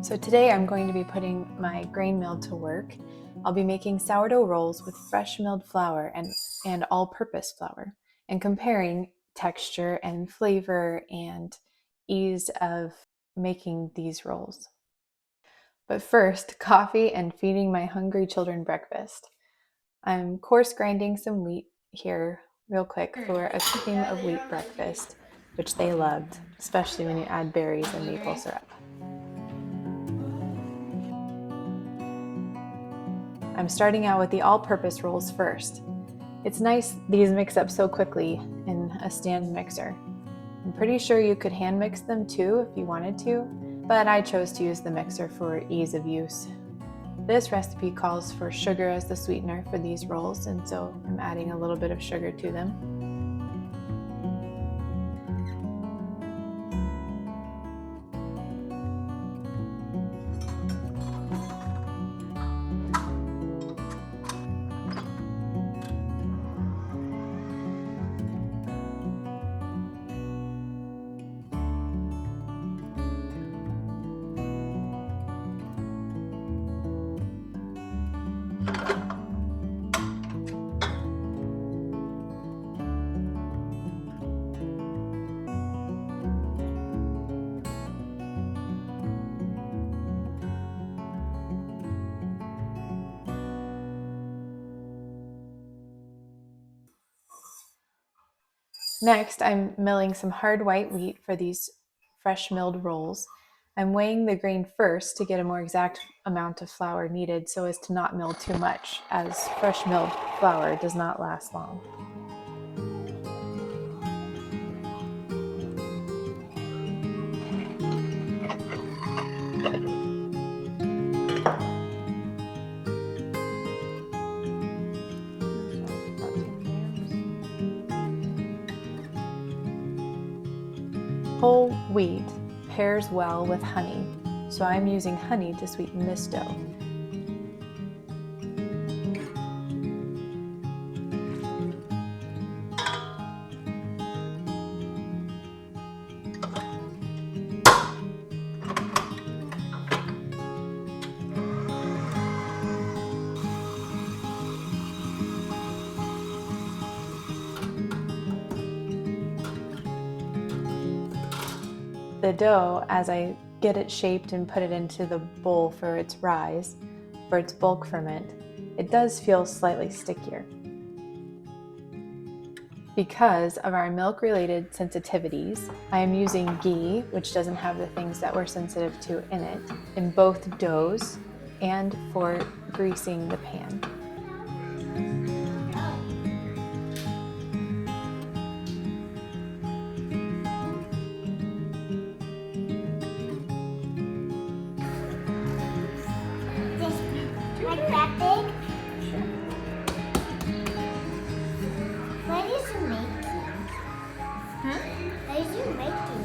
So today I'm going to be putting my grain mill to work. I'll be making sourdough rolls with fresh milled flour and all-purpose flour, and comparing texture and flavor and ease of making these rolls. But first, coffee and feeding my hungry children breakfast. I'm coarse grinding some wheat here real quick for a cream of wheat breakfast, which they loved, especially when you add berries and maple syrup. I'm starting out with the all-purpose rolls first. It's nice these mix up so quickly in a stand mixer. I'm pretty sure you could hand mix them too if you wanted to, but I chose to use the mixer for ease of use. This recipe calls for sugar as the sweetener for these rolls, and so I'm adding a little bit of sugar to them. Next, I'm milling some hard white wheat for these fresh milled rolls. I'm weighing the grain first to get a more exact amount of flour needed so as to not mill too much, as fresh milled flour does not last long. Whole wheat pairs well with honey, so I'm using honey to sweeten this dough. The dough, as I get it shaped and put it into the bowl for its rise, for its bulk ferment, it does feel slightly stickier. Because of our milk-related sensitivities, I am using ghee, which doesn't have the things that we're sensitive to in it, in both doughs and for greasing the pan. Like that big? Sure. What is you making? Huh? What is you making?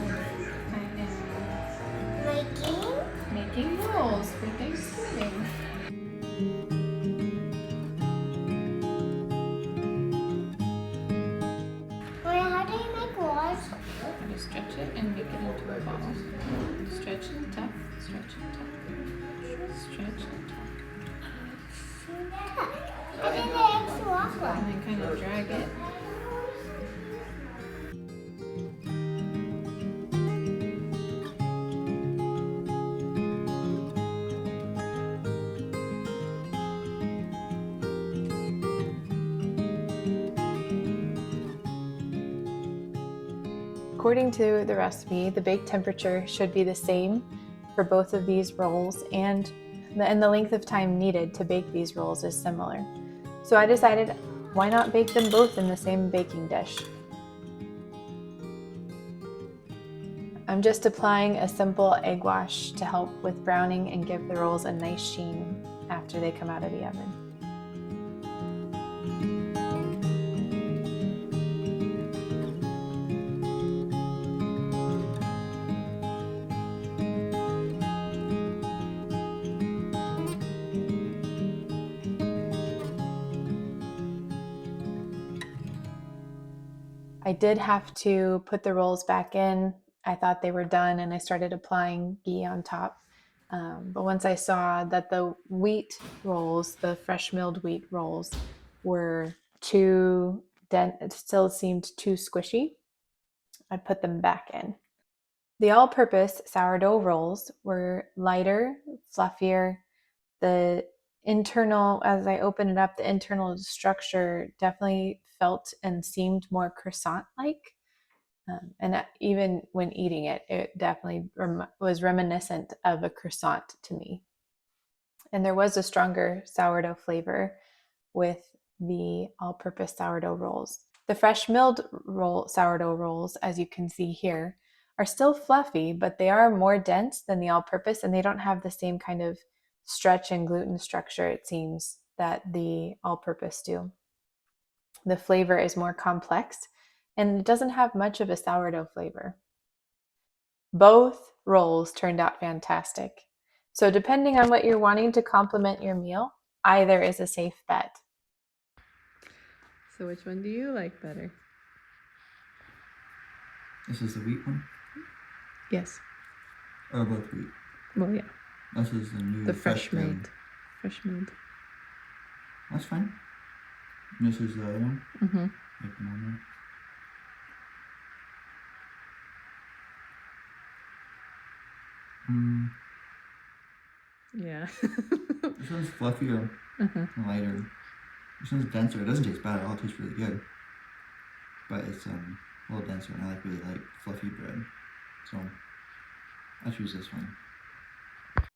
Making rolls for Thanksgiving. Wait, how do you make rolls? You just stretch it and make it into a ball. Stretch and tuck, stretch and tuck, stretch and tuck. I think the extra waffle. And then kind of drag it. According to the recipe, the bake temperature should be the same for both of these rolls, and the length of time needed to bake these rolls is similar. So I decided, why not bake them both in the same baking dish? I'm just applying a simple egg wash to help with browning and give the rolls a nice sheen after they come out of the oven. I did have to put the rolls back in. I thought they were done and I started applying ghee on top. But once I saw that the wheat rolls, the fresh milled wheat rolls, were too dense, it still seemed too squishy, I put them back in. The all purpose sourdough rolls were lighter, fluffier. The internal, as I opened it up, the internal structure definitely felt and seemed more croissant like. And even when eating it, it definitely was reminiscent of a croissant to me. And there was a stronger sourdough flavor with the all purpose sourdough rolls. The fresh milled sourdough rolls, as you can see here, are still fluffy, but they are more dense than the all purpose, and they don't have the same kind of stretch and gluten structure, it seems, that the all purpose do. The flavor is more complex and it doesn't have much of a sourdough flavor. Both rolls turned out fantastic. So, depending on what you're wanting to complement your meal, either is a safe bet. So, which one do you like better? This is the wheat one? Yes. Or both wheat? Well, yeah. This is the new Fresh milled. Fresh milled. That's fine. And this is the other one? Mm-hmm. Like the normal. Yeah. This one's fluffier, lighter. This one's denser. It doesn't taste bad at all. It tastes really good. But it's a little denser, and I like really light, fluffy bread. So I choose this one.